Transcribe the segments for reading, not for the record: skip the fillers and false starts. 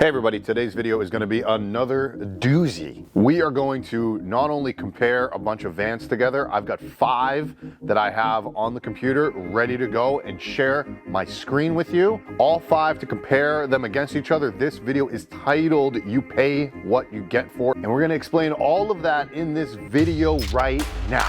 Hey everybody, today's video is going to be another doozy. We are going to not only compare a bunch of vans together, I've got 5 that I have on the computer ready to go and share my screen with you. All 5 to compare them against each other. This video is titled You Pay What You Get For, and we're going to explain all of that in this video right now.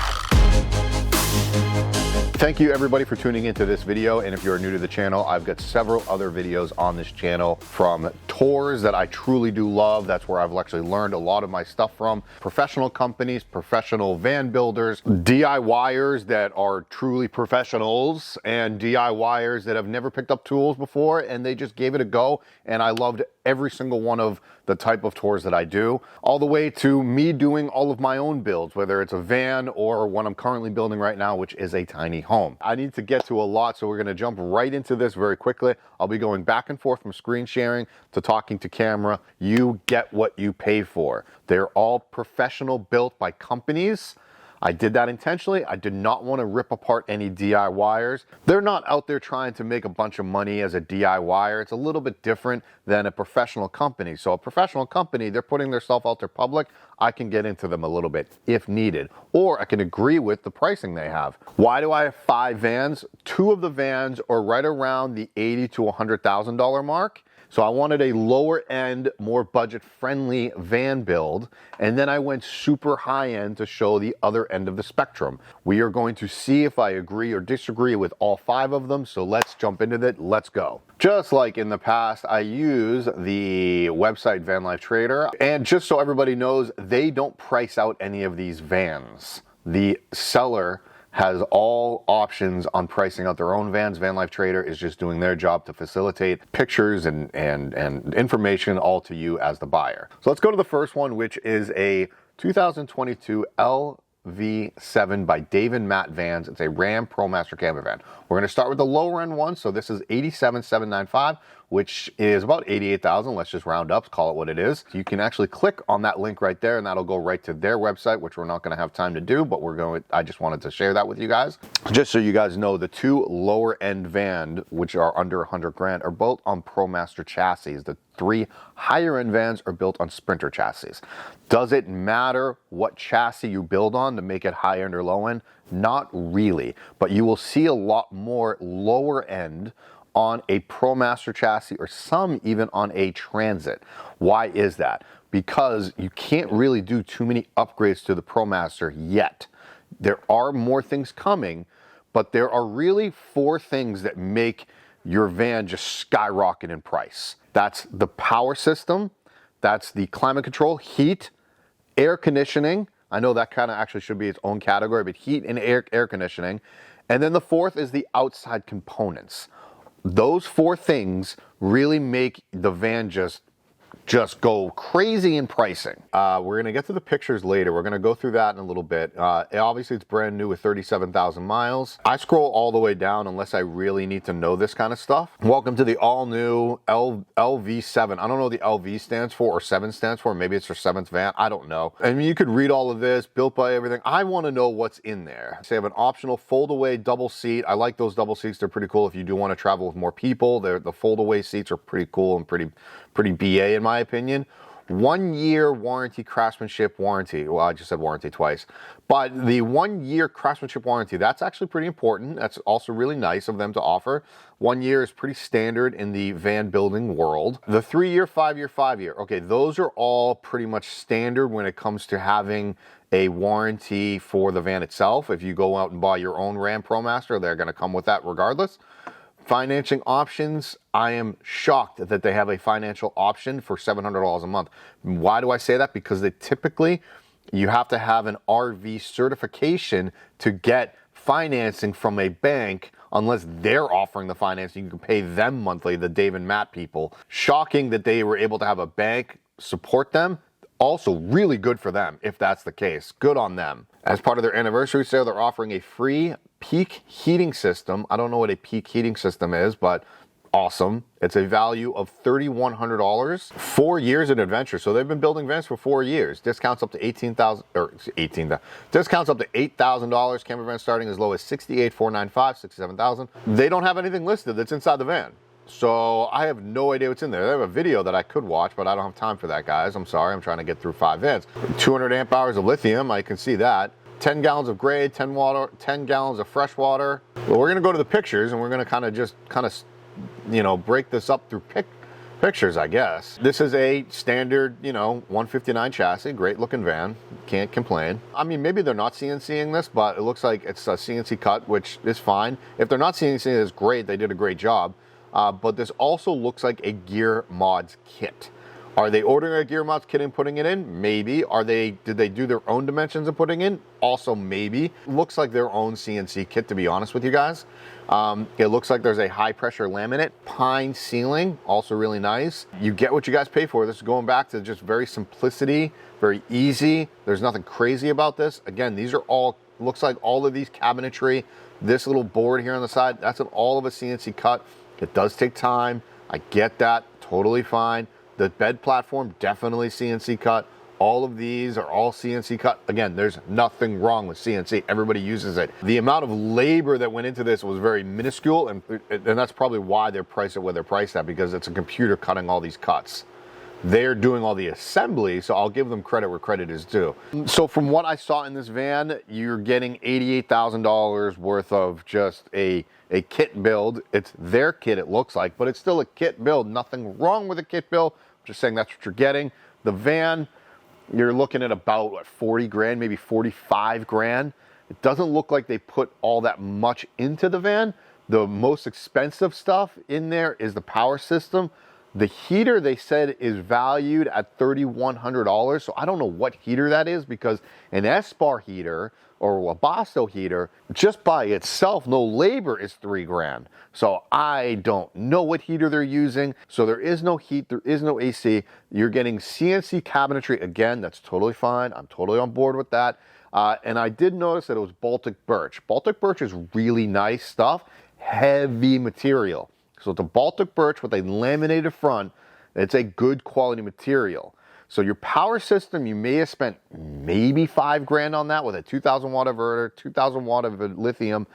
Thank you everybody for tuning into this video, and if you're new to the channel, I've got several other videos on this channel from tours that I truly do love. That's where I've actually learned a lot of my stuff from. Professional companies, professional van builders, DIYers that are truly professionals, and DIYers that have never picked up tools before and they just gave it a go, and I loved every single one of the type of tours that I do, all the way to me doing all of my own builds, whether it's a van or what I'm currently building right now, which is a tiny home. I need to get to a lot, so we're going to jump right into this very quickly. I'll be going back and forth from screen sharing to talking to camera. You get what you pay for. They're all professional, built by companies. I did that intentionally. I did not want to rip apart any DIYers. They're not out there trying to make a bunch of money as a DIYer. It's a little bit different than a professional company. So a professional company, they're putting themselves out there public. I can get into them a little bit if needed, or I can agree with the pricing they have. Why do I have 5 vans? 2 of the vans are right around the $80,000 to $100,000 mark. So I wanted a lower end, more budget friendly van build. And then I went super high end to show the other end of the spectrum. We are going to see if I agree or disagree with all 5 of them. So let's jump into it. Let's go. Just like in the past, I use the website VanLife Trader. And just so everybody knows, they don't price out any of these vans. The seller has all options on pricing out their own vans. VanLife Trader is just doing their job to facilitate pictures and information all to you as the buyer. So let's go to the first one, which is a 2022 LV7 by Dave and Matt Vans. It's a Ram ProMaster camper van. We're going to start with the lower end one. So this is 87,795, which is about 88,000. Let's just round up, call it what it is. You can actually click on that link right there, and that'll go right to their website, which we're not going to have time to do, but I just wanted to share that with you guys. Just so you guys know, the 2 lower end van, which are under 100 grand, are built on ProMaster chassis. The 3 higher end vans are built on Sprinter chassis. Does it matter what chassis you build on to make it high end or low end? Not really, but you will see a lot more lower end on a ProMaster chassis, or some even on a Transit. Why is that? Because you can't really do too many upgrades to the ProMaster yet. There are more things coming, but there are really 4 things that make your van just skyrocket in price. That's the power system, that's the climate control, heat, air conditioning. I know that kind of actually should be its own category, but heat and air conditioning. And then the 4th is the outside components. Those 4 things really make the van just go crazy in pricing. We're gonna get to the pictures later. We're gonna go through that in a little bit. Obviously it's brand new with 37,000 miles. I scroll all the way down unless I really need to know this kind of stuff. Welcome to the all new LV7. I don't know what the LV stands for or 7 stands for. Maybe it's their 7th van. I don't know. I mean, you could read all of this, built by everything. I wanna know what's in there. So they have an optional fold away double seat. I like those double seats. They're pretty cool if you do wanna travel with more people. The fold away seats are pretty cool and pretty BA in my opinion. 1 year warranty, craftsmanship warranty. Well, I just said warranty twice, but the 1 year craftsmanship warranty, that's actually pretty important. That's also really nice of them to offer. 1 year is pretty standard in the van building world. The 3 year, 5 year, 5 year. Okay, those are all pretty much standard when it comes to having a warranty for the van itself. If you go out and buy your own Ram ProMaster, they're gonna come with that regardless. Financing options, I am shocked that they have a financial option for $700 a month. Why do I say that? Because you have to have an RV certification to get financing from a bank. Unless they're offering the financing, you can pay them monthly, the Dave and Matt people. Shocking that they were able to have a bank support them. Also really good for them if that's the case. Good on them. As part of their anniversary sale, they're offering a free peak heating system. I don't know what a peak heating system is, but awesome. It's a value of $3,100, 4 years in adventure. So they've been building vans for 4 years. Discounts up to discounts up to $8,000. Camper van starting as low as $68,495, $67,000. They don't have anything listed that's inside the van. So I have no idea what's in there. They have a video that I could watch, but I don't have time for that, guys. I'm sorry, I'm trying to get through 5 Vans. 200 amp hours of lithium, I can see that. 10 gallons of gray, 10 gallons of fresh water. Well, we're gonna go to the pictures and we're gonna kind of, you know, break this up through pictures, I guess. This is a standard, you know, 159 chassis, great looking van, can't complain. I mean, maybe they're not CNCing this, but it looks like it's a CNC cut, which is fine. If they're not CNCing it, it's great, they did a great job. But this also looks like a gear mods kit. Are they ordering a gear mods kit and putting it in? Maybe. Did they do their own dimensions and putting in? Also maybe. Looks like their own CNC kit, to be honest with you guys. It looks like there's a high pressure laminate, pine ceiling, also really nice. You get what you guys pay for. This is going back to just very simplicity, very easy. There's nothing crazy about this. Again, these are all, looks like all of these cabinetry, this little board here on the side, that's all of a CNC cut. It does take time. I get that, totally fine. The bed platform, definitely CNC cut. All of these are all CNC cut. Again, there's nothing wrong with CNC. Everybody uses it. The amount of labor that went into this was very minuscule, and that's probably why they're priced at what they're priced at, because it's a computer cutting all these cuts. They're doing all the assembly, so I'll give them credit where credit is due. So from what I saw in this van, you're getting $88,000 worth of just a kit build. It's their kit, it looks like, but it's still a kit build. Nothing wrong with a kit build. I'm just saying that's what you're getting. The van, you're looking at about, what, 40 grand, maybe 45 grand. It doesn't look like they put all that much into the van. The most expensive stuff in there is the power system. The heater, they said, is valued at $3,100. So I don't know what heater that is, because an S-bar heater or a Basto heater, just by itself, no labor, is $3 grand. So I don't know what heater they're using. So there is no heat, there is no AC. You're getting CNC cabinetry. Again, that's totally fine. I'm totally on board with that. And I did notice that it was Baltic birch. Baltic birch is really nice stuff, heavy material. So it's a Baltic birch with a laminated front. It's a good quality material. So your power system, you may have spent maybe 5 grand on that with a 2,000 watt inverter, 2,000 watt of lithium.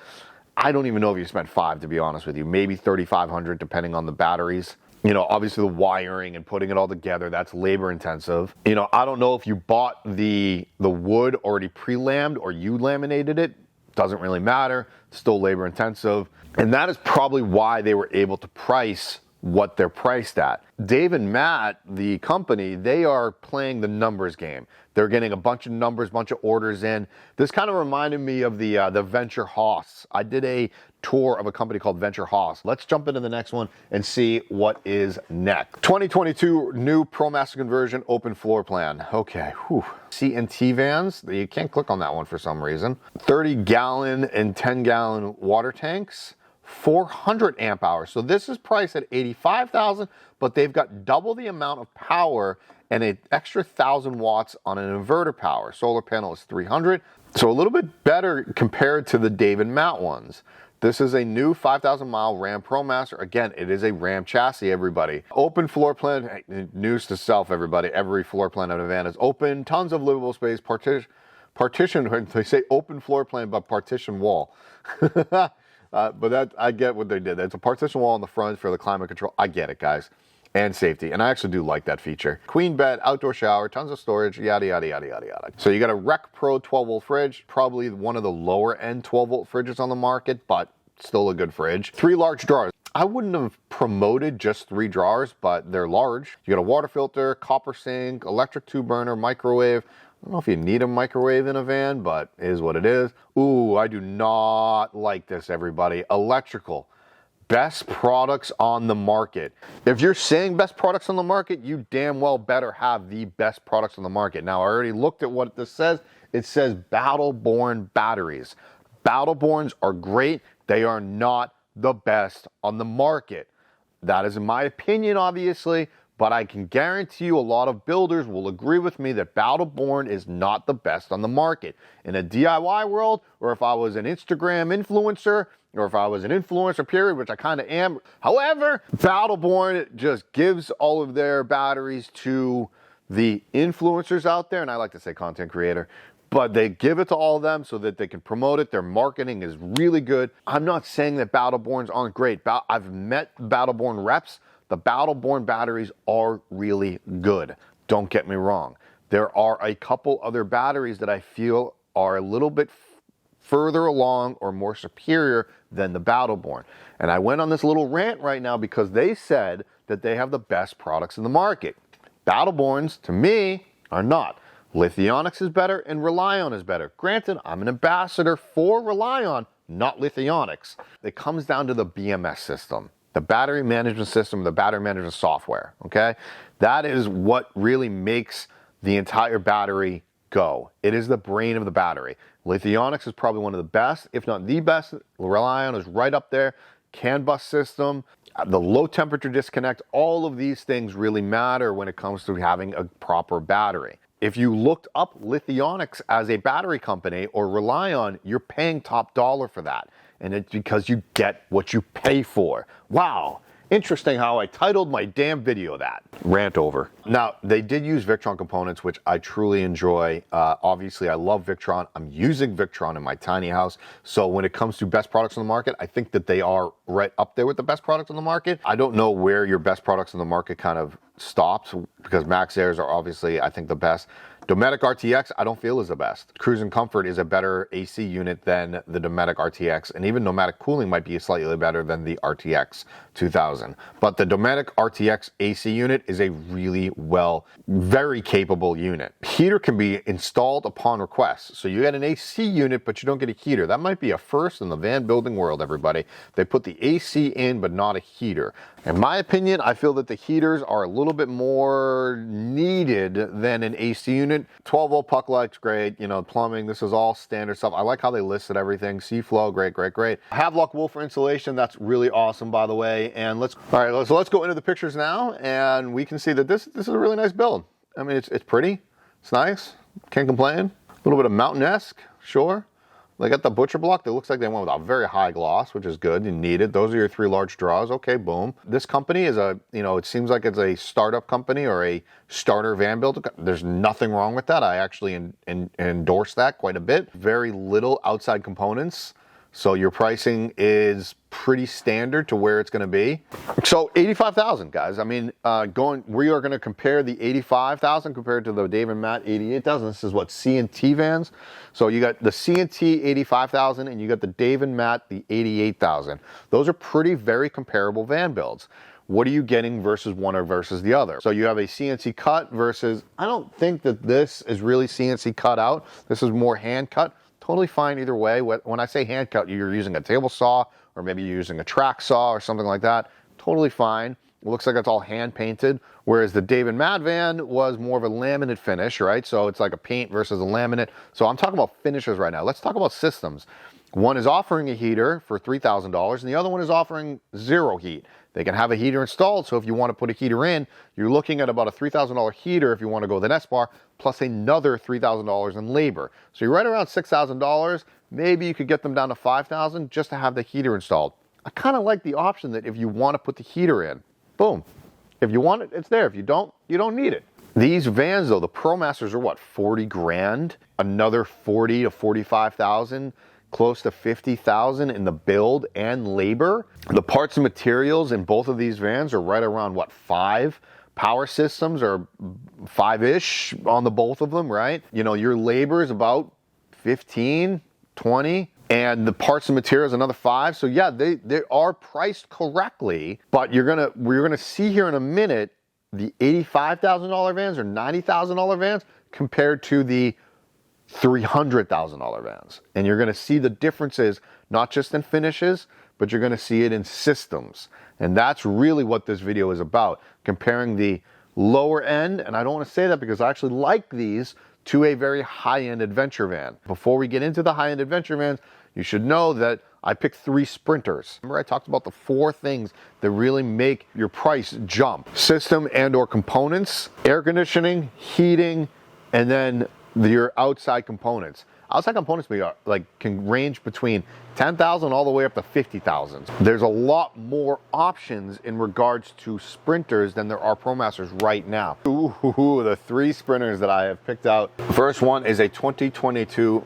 I don't even know if you spent 5, to be honest with you. Maybe 3,500 depending on the batteries. You know, obviously the wiring and putting it all together, that's labor intensive. You know, I don't know if you bought the wood already pre-lammed or you laminated it. Doesn't really matter, it's still labor intensive. And that is probably why they were able to price what they're priced at. Dave and Matt, the company, they are playing the numbers game. They're getting a bunch of numbers, bunch of orders in. This kind of reminded me of the Venture Haas. I did a tour of a company called Venture Haas. Let's jump into the next one and see what is next. 2022 new ProMaster conversion open floor plan. Okay, whew. CNT Vans, you can't click on that one for some reason. 30 gallon and 10 gallon water tanks. 400 amp hours. So this is priced at $85,000, but they've got double the amount of power and an extra 1,000 watts on an inverter power. Solar panel is 300. So a little bit better compared to the Dave and Matt ones. This is a new 5,000 mile Ram ProMaster. Again, it is a Ram chassis, everybody. Open floor plan, hey, news to self, everybody. Every floor plan of a van is open, tons of livable space, partition, they say open floor plan, but partition wall. But that, I get what they did. It's a partition wall on the front for the climate control. I get it, guys. And safety. And I actually do like that feature. Queen bed, outdoor shower, tons of storage, yada, yada, yada, yada, yada. So you got a Rec Pro 12 volt fridge, probably one of the lower end 12 volt fridges on the market, but still a good fridge. 3 large drawers. I wouldn't have promoted just 3 drawers, but they're large. You got a water filter, copper sink, electric 2 burner, microwave. I don't know if you need a microwave in a van, but it is what it is. Ooh, I do not like this, everybody. Electrical. Best products on the market. If you're saying best products on the market, you damn well better have the best products on the market. Now, I already looked at what this says. It says Battle-Born batteries. Battle-Borns are great. They are not the best on the market. That is in my opinion, obviously, but I can guarantee you a lot of builders will agree with me that Battle-Born is not the best on the market. In a DIY world, or if I was an Instagram influencer, or if I was an influencer period, which I kind of am. However, Battle-Born just gives all of their batteries to the influencers out there, and I like to say content creator, but they give it to all of them so that they can promote it. Their marketing is really good. I'm not saying that Battleborns aren't great. I've met Battleborn reps. The Battleborn batteries are really good. Don't get me wrong. There are a couple other batteries that I feel are a little bit further along or more superior than the Battleborn. And I went on this little rant right now because they said that they have the best products in the market. Battleborns, to me, are not. Lithionics is better and ReLion is better. Granted, I'm an ambassador for ReLion, not Lithionics. It comes down to the BMS system, the battery management system, the battery management software, okay? That is what really makes the entire battery go. It is the brain of the battery. Lithionics is probably one of the best, if not the best. ReLion is right up there. CAN bus system, the low temperature disconnect, all of these things really matter when it comes to having a proper battery. If you looked up Lithionics as a battery company or ReLion, you're paying top dollar for that. And it's because you get what you pay for. Wow. Interesting how I titled my damn video that. Rant over. Now, they did use Victron components, which I truly enjoy. Obviously, I love Victron. I'm using Victron in my tiny house. So when it comes to best products on the market, I think that they are right up there with the best products on the market. I don't know where your best products on the market kind of stops, because Max Airs are obviously, I think, the best. Dometic RTX, I don't feel is the best. Cruise and Comfort is a better AC unit than the Dometic RTX, and even Nomadic Cooling might be slightly better than the RTX 2000. But the Dometic RTX AC unit is a really very capable unit. Heater can be installed upon request. So you get an AC unit, but you don't get a heater. That might be a first in the van building world, everybody. They put the AC in, but not a heater. In my opinion, I feel that the heaters are a little bit more needed than an AC unit. 12 volt puck lights, great. You know, plumbing, this is all standard stuff. I like how they listed everything. C-flow, great, great, great. Havelock wool for insulation, that's really awesome, by the way. And let's go into the pictures now, and we can see that this is a really nice build. I mean, it's pretty, it's nice, can't complain. A little bit of mountain-esque, sure. They got the butcher block that looks like they went with a very high gloss, which is good. You need it. Those are your 3 large draws. Okay, boom. This company is it seems like it's a startup company or a starter van builder. There's nothing wrong with that. I actually endorse that quite a bit. Very little outside components. So your pricing is pretty standard to where it's going to be. So 85,000, guys. I mean, we are going to compare the 85,000 compared to the Dave and Matt 88,000. This is what, CNT Vans. So you got the CNT 85,000 and you got the Dave and Matt the 88,000. Those are very comparable van builds. What are you getting versus one or versus the other? So you have a CNC cut versus, I don't think that this is really CNC cut out. This is more hand cut. Totally fine either way. When I say hand cut, you're using a table saw or maybe you're using a track saw or something like that. Totally fine. It looks like it's all hand painted, whereas the Dave and Matt van was more of a laminate finish, right? So it's like a paint versus a laminate. So I'm talking about finishes right now. Let's talk about systems. One is offering a heater for $3,000 and the other one is offering 0 heat. They can have a heater installed, so if you want to put a heater in, you're looking at about a $3,000 heater if you want to go with an S-Bar, plus another $3,000 in labor. So you're right around $6,000. Maybe you could get them down to $5,000 just to have the heater installed. I kind of like the option that if you want to put the heater in, boom. If you want it, it's there. If you don't need it. These vans though, the ProMasters are what, 40 grand? Another 40 to 45,000. Close to 50,000 in the build and labor. The parts and materials in both of these vans are right around what, 5? Power systems are 5-ish on the both of them, right? You know, your labor is about 15, 20, and the parts and materials another 5. So yeah, they are priced correctly, but we're gonna see here in a minute the $85,000 vans or $90,000 vans compared to the $300,000 vans. And you're going to see the differences, not just in finishes, but you're going to see it in systems. And that's really what this video is about, comparing the lower end, and I don't want to say that because I actually like these, to a very high-end adventure van. Before we get into the high-end adventure vans, you should know that I picked 3 sprinters. Remember I talked about the 4 things that really make your price jump. System and or components, air conditioning, heating, and then your outside components. Outside components can range between 10,000 all the way up to 50,000. There's a lot more options in regards to sprinters than there are ProMasters right now. Ooh, the 3 sprinters that I have picked out. First one is a 2022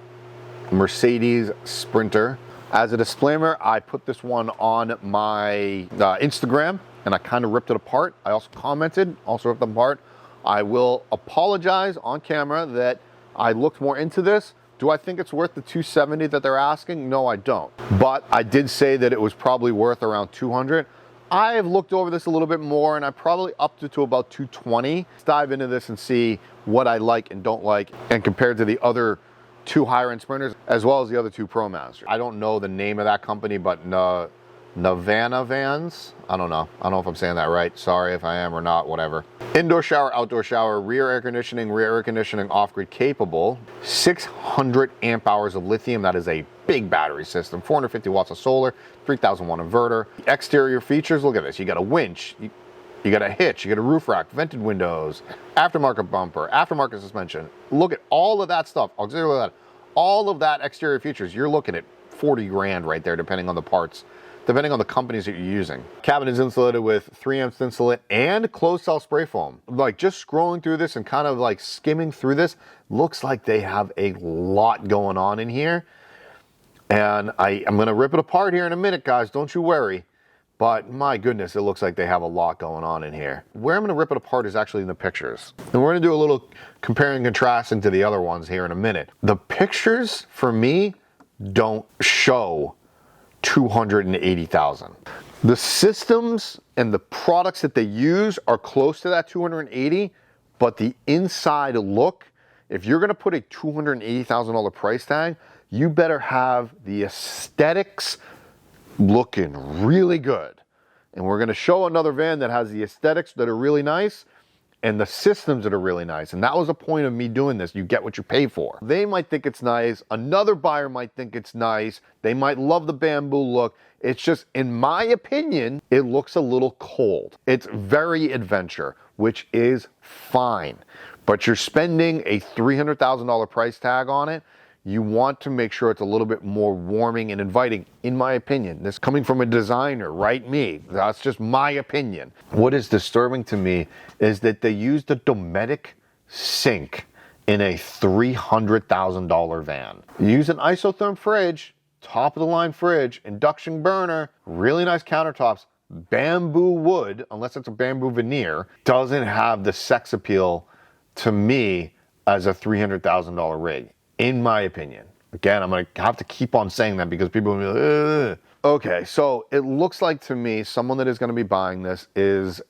Mercedes Sprinter. As a disclaimer, I put this one on my Instagram and I kind of ripped it apart. I also commented, also ripped it apart. I will apologize on camera that I looked more into this. Do I think it's worth the $270 that they're asking? No, I don't. But I did say that it was probably worth around $200. I have looked over this a little bit more and I probably upped it to about $220. Let's dive into this and see what I like and don't like, and compared to the other 2 higher end sprinters, as well as the other 2 ProMasters. I don't know the name of that company, but Navana Vans? I don't know if I'm saying that right. Sorry if I am or not, whatever. Indoor shower, outdoor shower, rear air conditioning, off-grid capable. 600 amp hours of lithium. That is a big battery system. 450 watts of solar, 3,000 watt inverter. The exterior features, look at this. You got a winch, you got a hitch, you got a roof rack, vented windows, aftermarket bumper, aftermarket suspension. Look at all of that stuff, auxiliary that. All of that exterior features, you're looking at 40 grand right there, depending on the parts, depending on the companies that you're using. Cabin is insulated with 3M thinsulate and closed cell spray foam. Like, just scrolling through this and kind of like skimming through this, looks like they have a lot going on in here. And I'm gonna rip it apart here in a minute, guys, don't you worry. But my goodness, it looks like they have a lot going on in here. Where I'm gonna rip it apart is actually in the pictures. And we're gonna do a little comparing and contrasting to the other ones here in a minute. The pictures, for me, don't show 280,000. The systems and the products that they use are close to that 280, but the inside look, if you're gonna put a $280,000 price tag, you better have the aesthetics looking really good. And we're gonna show another van that has the aesthetics that are really nice and the systems that are really nice. And that was the point of me doing this. You get what you pay for. They might think it's nice. Another buyer might think it's nice. They might love the bamboo look. It's just, in my opinion, it looks a little cold. It's very adventure, which is fine. But you're spending a $300,000 price tag on it. You want to make sure it's a little bit more warming and inviting, in my opinion. This coming from a designer, right? Me. That's just my opinion. What is disturbing to me is that they used a Dometic sink in a $300,000 van. Use an isotherm fridge, top of the line fridge, induction burner, really nice countertops, bamboo wood, unless it's a bamboo veneer, doesn't have the sex appeal to me as a $300,000 rig. In my opinion. Again, I'm gonna have to keep on saying that because people will be like, ugh. Okay, so it looks like to me, someone that is gonna be buying this is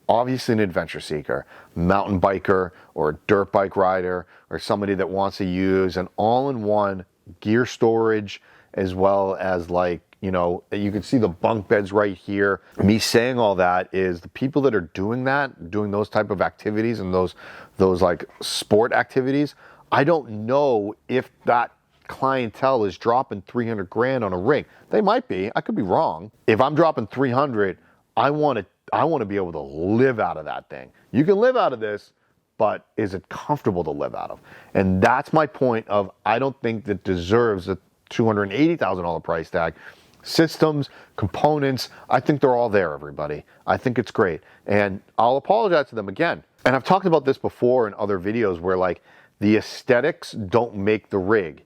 obviously an adventure seeker, mountain biker or a dirt bike rider, or somebody that wants to use an all-in-one gear storage, as well as, like, you know, you can see the bunk beds right here. Me saying all that is the people that are doing that, doing those type of activities and those like sport activities, I don't know if that clientele is dropping 300 grand on a rig. They might be. I could be wrong. If I'm dropping 300, I want to be able to live out of that thing. You can live out of this, but is it comfortable to live out of? And that's my point of, I don't think that deserves a $280,000 price tag. Systems, components, I think they're all there, everybody. I think it's great. And I'll apologize to them again. And I've talked about this before in other videos where, like, the aesthetics don't make the rig.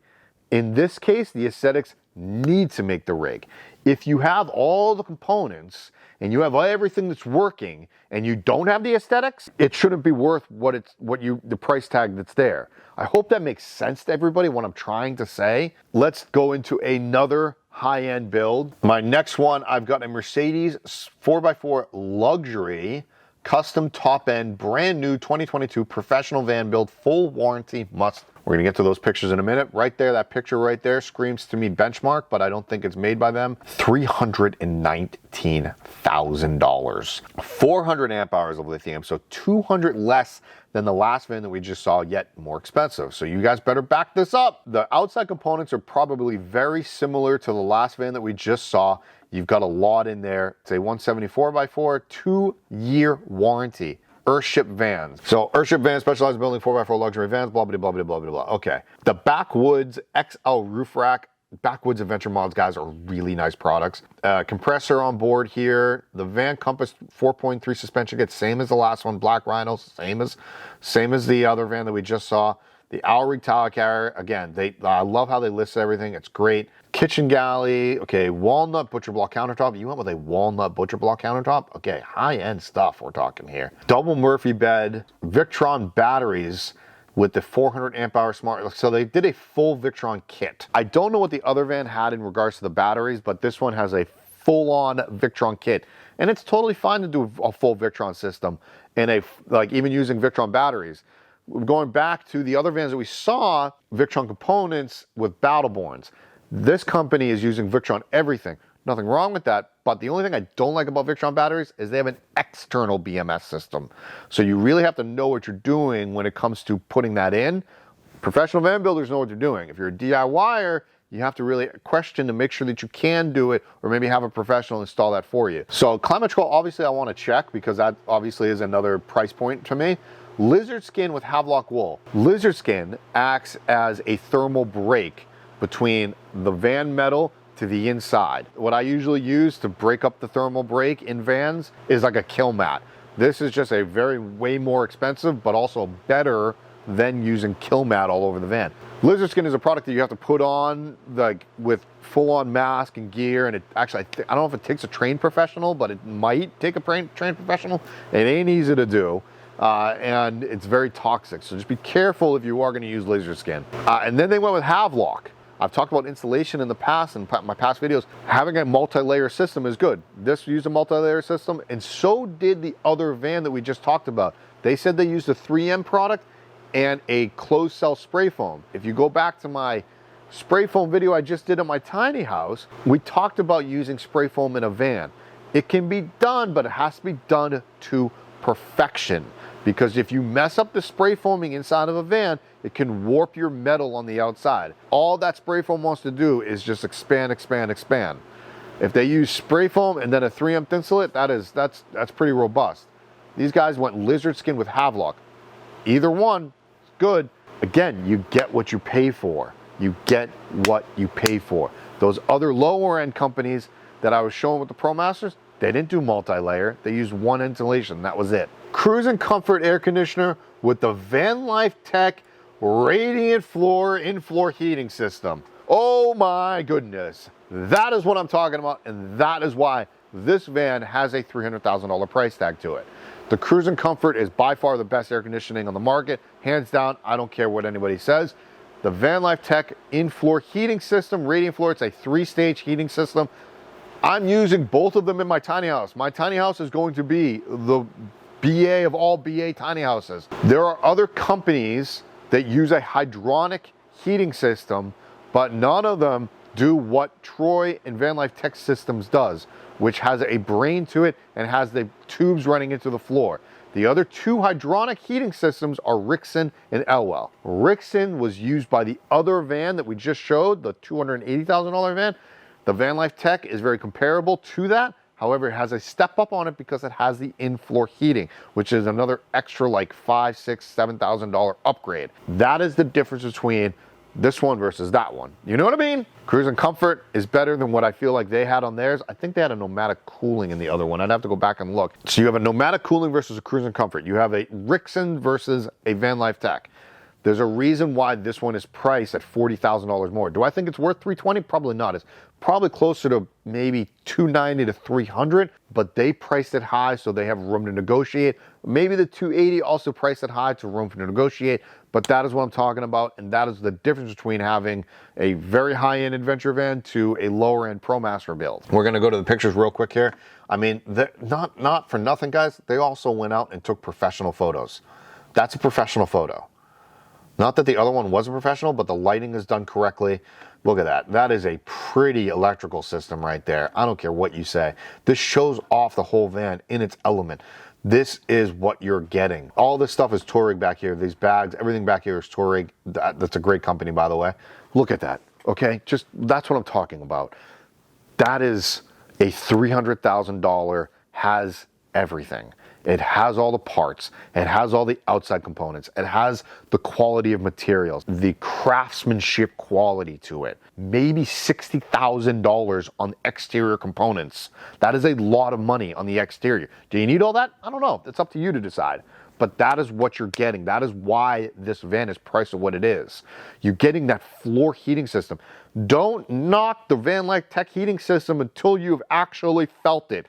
In this case, the aesthetics need to make the rig. If you have all the components and you have everything that's working and you don't have the aesthetics, it shouldn't be worth the price tag that's there. I hope that makes sense to everybody, what I'm trying to say. Let's go into another high-end build. My next one, I've got a Mercedes 4x4 luxury custom top end, brand new 2022 professional van build, full warranty must. We're gonna get to those pictures in a minute. Right there, that picture right there screams to me benchmark, but I don't think it's made by them. $319,000. 400 amp hours of lithium, so 200 less than the last van that we just saw, yet more expensive. So you guys better back this up. The outside components are probably very similar to the last van that we just saw. You've got a lot in there. It's a 174x4, 2-year warranty. Ursa Vans. So Ursa Vans specializes in building 4x4 luxury vans, blah, blah, blah, blah, blah, blah, blah. Okay. The Backwoods XL roof rack. Backwoods Adventure Mods, guys, are really nice products. Compressor on board here. The Van Compass 4.3 suspension kit, same as the last one. Black Rhino, same as the other van that we just saw. The Owlrig towel carrier, again, I love how they list everything. It's great. Kitchen galley, okay, walnut butcher block countertop. You went with a walnut butcher block countertop? Okay, high-end stuff we're talking here. Double Murphy bed, Victron batteries with the 400 amp hour smart. So they did a full Victron kit. I don't know what the other van had in regards to the batteries, but this one has a full-on Victron kit. And it's totally fine to do a full Victron system and even using Victron batteries. Going back to the other vans that we saw, Victron components with Battleborns. This company is using Victron everything. Nothing wrong with that, but the only thing I don't like about Victron batteries is they have an external BMS system. So you really have to know what you're doing when it comes to putting that in. Professional van builders know what they're doing. If you're a DIYer, you have to really question to make sure that you can do it, or maybe have a professional install that for you. So climate control, obviously I want to check because that obviously is another price point to me. Lizard skin with Havelock wool. Lizard skin acts as a thermal break between the van metal to the inside. What I usually use to break up the thermal break in vans is like a kill mat. This is just a way more expensive, but also better than using kill mat all over the van. Lizard skin is a product that you have to put on with full-on mask and gear, and I don't know if it takes a trained professional, but it might take a trained professional. It ain't easy to do. And it's very toxic, so just be careful if you are going to use lizard skin. And then they went with Havelock. I've talked about insulation in the past, in my past videos. Having a multi-layer system is good. This used a multi-layer system, and so did the other van that we just talked about. They said they used a 3M product and a closed cell spray foam. If you go back to my spray foam video I just did at my tiny house, we talked about using spray foam in a van. It can be done, but it has to be done to perfection. Because if you mess up the spray foaming inside of a van, it can warp your metal on the outside. All that spray foam wants to do is just expand, expand, expand. If they use spray foam and then a 3M thinsulate, that's pretty robust. These guys went lizard skin with Havelock. Either one is good. Again, you get what you pay for. You get what you pay for. Those other lower end companies that I was showing with the ProMasters, they didn't do multi-layer. They used one insulation. That was it. Cruise and comfort air conditioner with the VanLife Tech radiant floor in-floor heating system. Oh my goodness. That is what I'm talking about, and that is why this van has a $300,000 price tag to it. The Cruise and Comfort is by far the best air conditioning on the market. Hands down, I don't care what anybody says. The VanLife Tech in-floor heating system, radiant floor, it's a 3-stage heating system. I'm using both of them in my tiny house. My tiny house is going to be the BA of all BA tiny houses. There are other companies that use a hydronic heating system, but none of them do what Troy and VanLife Tech Systems does, which has a brain to it and has the tubes running into the floor. The other two hydronic heating systems are Rixson and Elwell. Rixson was used by the other van that we just showed, the $280,000 van. The VanLife Tech is very comparable to that. However, it has a step up on it because it has the in-floor heating, which is another extra like $5,000, $6,000, $7,000 upgrade. That is the difference between this one versus that one. You know what I mean? Cruise and Comfort is better than what I feel like they had on theirs. I think they had a pneumatic cooling in the other one. I'd have to go back and look. So you have a pneumatic cooling versus a Cruise and Comfort. You have a Rixson versus a VanLife Tech. There's a reason why this one is priced at $40,000 more. Do I think it's worth $320,000? Probably not. It's probably closer to maybe $290,000 to $300,000, but they priced it high, so they have room to negotiate. Maybe the $280,000 also priced it high to room for negotiate, but that is what I'm talking about, and that is the difference between having a very high-end adventure van to a lower-end ProMaster build. We're gonna go to the pictures real quick here. I mean, not for nothing, guys. They also went out and took professional photos. That's a professional photo. Not that the other one wasn't professional, but the lighting is done correctly. Look at that. That is a pretty electrical system right there. I don't care what you say. This shows off the whole van in its element. This is what you're getting. All this stuff is Touring back here. These bags, everything back here is Touring. That's a great company, by the way. Look at that, okay? Just, that's what I'm talking about. That is a $300,000, has everything. It has all the parts. It has all the outside components. It has the quality of materials, the craftsmanship quality to it. Maybe $60,000 on exterior components. That is a lot of money on the exterior. Do you need all that? I don't know. It's up to you to decide. But that is what you're getting. That is why this van is priced at what it is. You're getting that floor heating system. Don't knock the VanLife Tech heating system until you've actually felt it.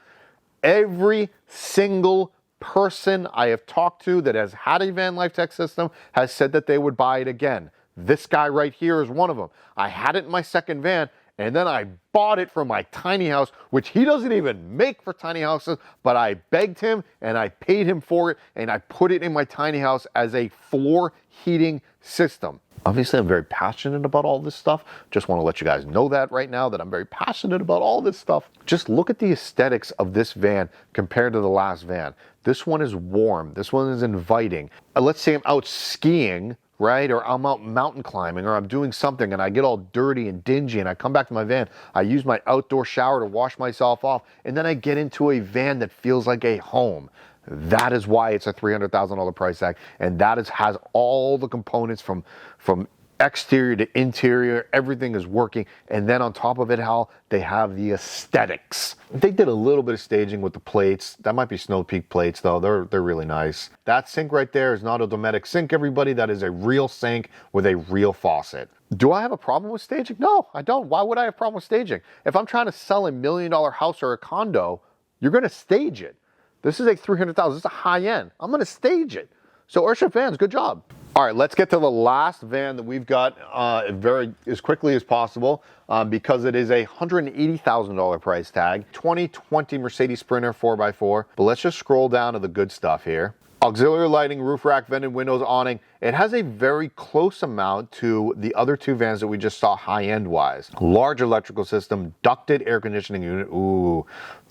Every single person I have talked to that has had a VanLife Tech system has said that they would buy it again. This guy right here is one of them. I had it in my second van, and then I bought it for my tiny house, which he doesn't even make for tiny houses, but I begged him and I paid him for it, and I put it in my tiny house as a floor heating system. Obviously, I'm very passionate about all this stuff. Just want to let you guys know that right now, that I'm very passionate about all this stuff. Just look at the aesthetics of this van compared to the last van. This one is warm. This one is inviting. Let's say I'm out skiing, right? Or I'm out mountain climbing, or I'm doing something and I get all dirty and dingy and I come back to my van. I use my outdoor shower to wash myself off, and then I get into a van that feels like a home. That is why it's a $300,000 price tag, and that has all the components from exterior to interior. Everything is working, and then on top of it, Hal, they have the aesthetics. They did a little bit of staging with the plates. That might be Snow Peak plates, though. They're really nice. That sink right there is not a Dometic sink, everybody. That is a real sink with a real faucet. Do I have a problem with staging? No, I don't. Why would I have a problem with staging? If I'm trying to sell $1 million house or a condo, you're going to stage it. This is a $300,000. This is a high end. I'm going to stage it. So Ursa Vans, good job. All right, let's get to the last van that we've got as quickly as possible because it is a $180,000 price tag. 2020 Mercedes Sprinter 4x4. But let's just scroll down to the good stuff here. Auxiliary lighting, roof rack, vented windows, awning. It has a very close amount to the other two vans that we just saw high-end wise. Large electrical system, ducted air conditioning unit. Ooh,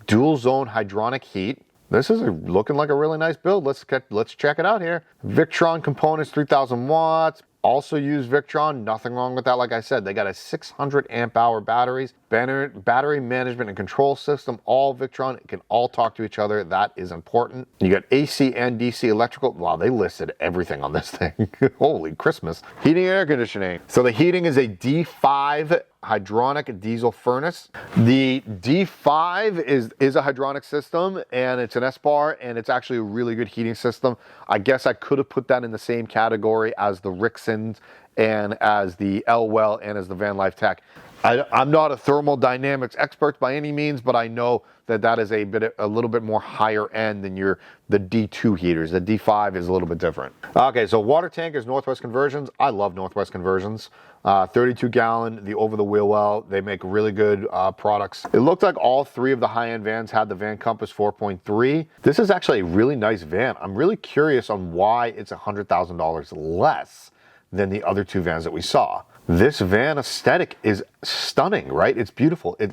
dual zone hydronic heat. This is looking like a really nice build. Let's check it out here. Victron components, 3,000 watts. Also use Victron, nothing wrong with that. Like I said, they got a 600 amp hour batteries, battery management and control system, all Victron. It can all talk to each other. That is important. You got AC and DC electrical. Wow, they listed everything on this thing. Holy Christmas. Heating and air conditioning. So the heating is a D5 hydronic diesel furnace. The D5 is a hydronic system, and it's an S-bar, and it's actually a really good heating system. I guess I could have put that in the same category as the Rixons and as the Elwell and as the VanLife Tech. I'm not a thermodynamics expert by any means, but I know that that is a little bit more higher end than the D2 heaters. The D5 is a little bit different. Okay, so water tank is Northwest Conversions. I love Northwest Conversions. 32 gallon, the over the wheel well. They make really good products. It looked like all three of the high-end vans had the Van Compass 4.3. This is actually a really nice van. I'm really curious on why it's $100,000 less than the other two vans that we saw. This van aesthetic is stunning, right? It's beautiful. It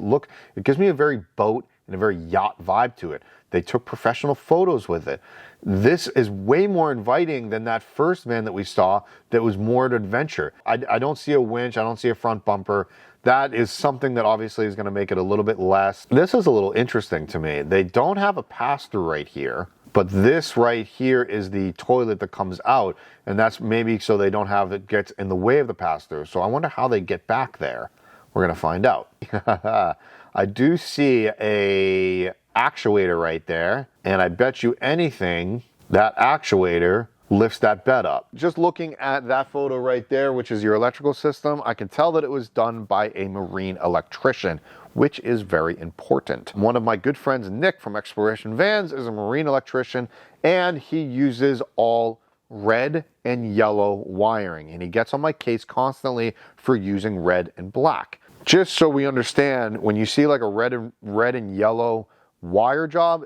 gives me a very boat and a very yacht vibe to it. They took professional photos with it. This is way more inviting than that first van that we saw that was more an adventure. I don't see a winch. I don't see a front bumper. That is something that obviously is going to make it a little bit less. This is a little interesting to me. They don't have a pass-through right here, but this right here is the toilet that comes out, and that's maybe so they don't have it gets in the way of the pass-through. So I wonder how they get back there. We're going to find out. I do see a actuator right there, and I bet you anything that actuator lifts that bed up. Just looking at that photo right there, which is your electrical system, I can tell that it was done by a marine electrician, which is very important. One of my good friends, Nick from Exploration Vans, is a marine electrician, and he uses all red and yellow wiring, and he gets on my case constantly for using red and black. Just so we understand, when you see like a red and yellow wire job,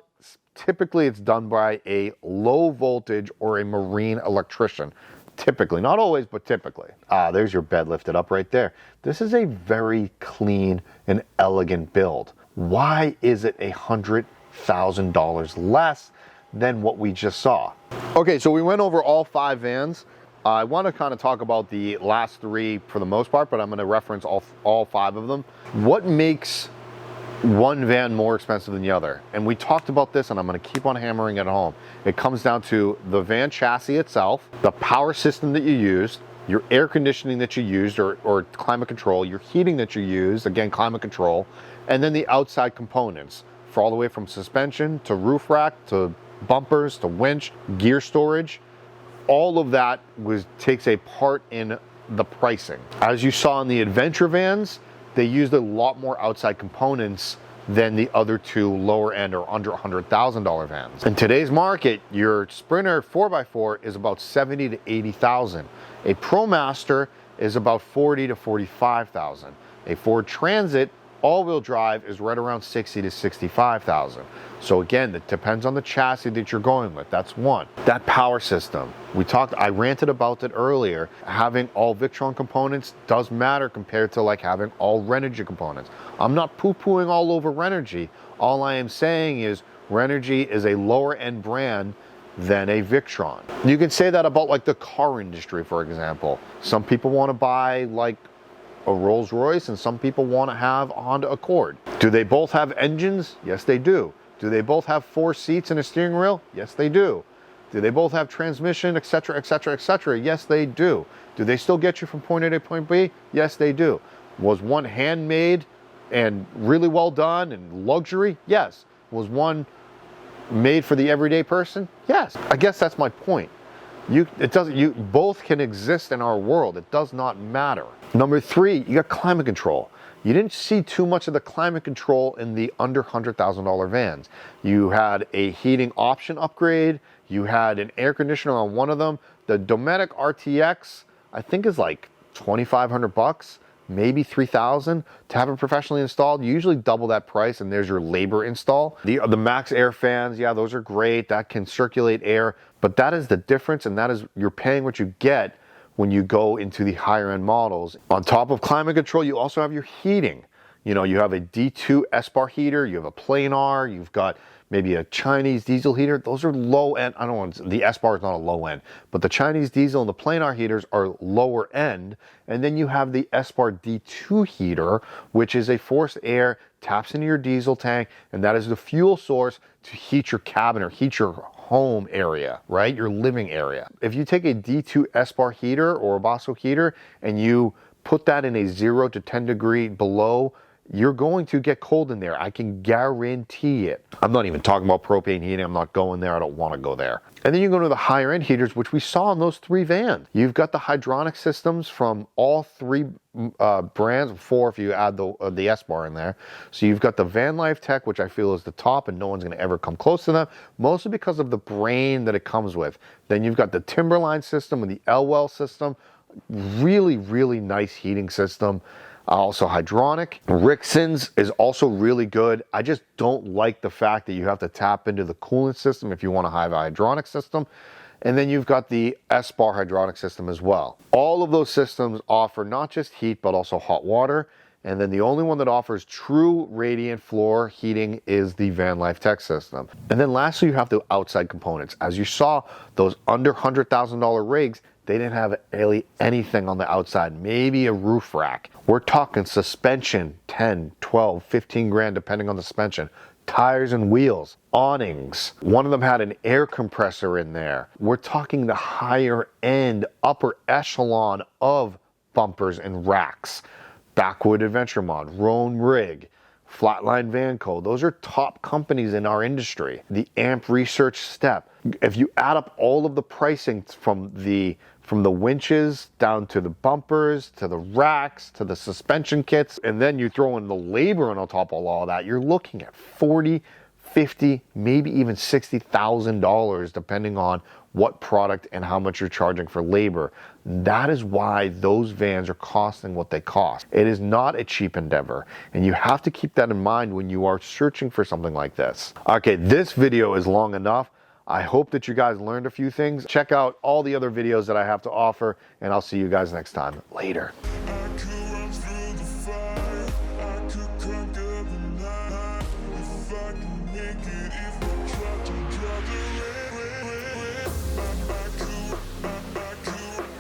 typically it's done by a low voltage or a marine electrician. Typically, not always, but typically. There's your bed lifted up right there. This is a very clean and elegant build. Why is it $100,000 less than what we just saw? Okay, so we went over all 5 vans. I want to kind of talk about the last 3 for the most part, but I'm going to reference all 5 of them. What makes one van more expensive than the other. And we talked about this, and I'm going to keep on hammering it home. It comes down to the van chassis itself, the power system that you used, your air conditioning that you used, or climate control, your heating that you used, again, climate control, and then the outside components, for all the way from suspension to roof rack to bumpers to winch, gear storage. All of that takes a part in the pricing. As you saw in the adventure vans, they used a lot more outside components than the other two lower end or under $100,000 vans. In today's market, your Sprinter 4x4 is about 70 to 80,000. A ProMaster is about 40 to 45,000. A Ford Transit all-wheel drive is right around 60 to 65,000. So again, it depends on the chassis that you're going with. That's one. That power system, I ranted about it earlier. Having all Victron components does matter compared to like having all Renogy components. I'm not poo-pooing all over Renogy. All I am saying is Renogy is a lower end brand than a Victron. You can say that about like the car industry, for example. Some people want to buy like a Rolls Royce, and some people want to have a Honda Accord. Do they both have engines? Yes, they do. Do they both have 4 seats and a steering wheel? Yes, they do. Do they both have transmission, etc., etc., etc.? Yes, they do. Do they still get you from point A to point B? Yes, they do. Was one handmade and really well done and luxury? Yes. Was one made for the everyday person? Yes. I guess that's my point. Both can exist in our world. It does not matter. Number 3, you got climate control. You didn't see too much of the climate control in the under $100,000 vans. You had a heating option upgrade. You had an air conditioner on one of them. The Dometic RTX, I think, is like $2,500, maybe $3,000 to have it professionally installed. You usually double that price, and there's your labor install. The Max Air fans, yeah, those are great. That can circulate air, but that is the difference, and that is you're paying what you get when you go into the higher end models. On top of climate control, you also have your heating. You know, you have a D2 S-bar heater, you have a planar, you've got maybe a Chinese diesel heater. Those are low end. I don't want the S-bar is not a low end, but the Chinese diesel and the planar heaters are lower end. And then you have the S-bar D2 heater, which is a forced air, taps into your diesel tank, and that is the fuel source to heat your cabin or heat your home area, right? Your living area. If you take a D2 S-bar heater or a Bosco heater and you put that in a 0 to 10 degree below, you're going to get cold in there. I can guarantee it. I'm not even talking about propane heating. I'm not going there. I don't want to go there. And then you go to the higher end heaters, which we saw in those 3 vans. You've got the hydronic systems from all 3 brands, 4 if you add the S-bar in there. So you've got the VanLife Tech, which I feel is the top, and no one's going to ever come close to them, mostly because of the brain that it comes with. Then you've got the Timberline system and the Elwell system. Really, really nice heating system. Also hydronic. Rixon's is also really good. I just don't like the fact that you have to tap into the coolant system if you want to have a hydronic system. And then you've got the S-bar hydronic system as well. All of those systems offer not just heat, but also hot water. And then the only one that offers true radiant floor heating is the VanLife Tech system. And then lastly, you have the outside components. As you saw, those under $100,000 rigs, they didn't have really anything on the outside, maybe a roof rack. We're talking suspension, 10, 12, 15 grand, depending on the suspension. Tires and wheels, awnings. One of them had an air compressor in there. We're talking the higher end, upper echelon of bumpers and racks. Backwood Adventure Mod, Roan Rig, Flatline Vanco. Those are top companies in our industry. The AMP Research Step. If you add up all of the pricing from the winches down to the bumpers, to the racks, to the suspension kits, and then you throw in the labor on top of all that, you're looking at $40,000, $50,000, maybe even $60,000, depending on what product and how much you're charging for labor. That is why those vans are costing what they cost. It is not a cheap endeavor, and you have to keep that in mind when you are searching for something like this. Okay, this video is long enough. I hope that you guys learned a few things. Check out all the other videos that I have to offer, and I'll see you guys next time. Later. I could conquer the night if I can make it.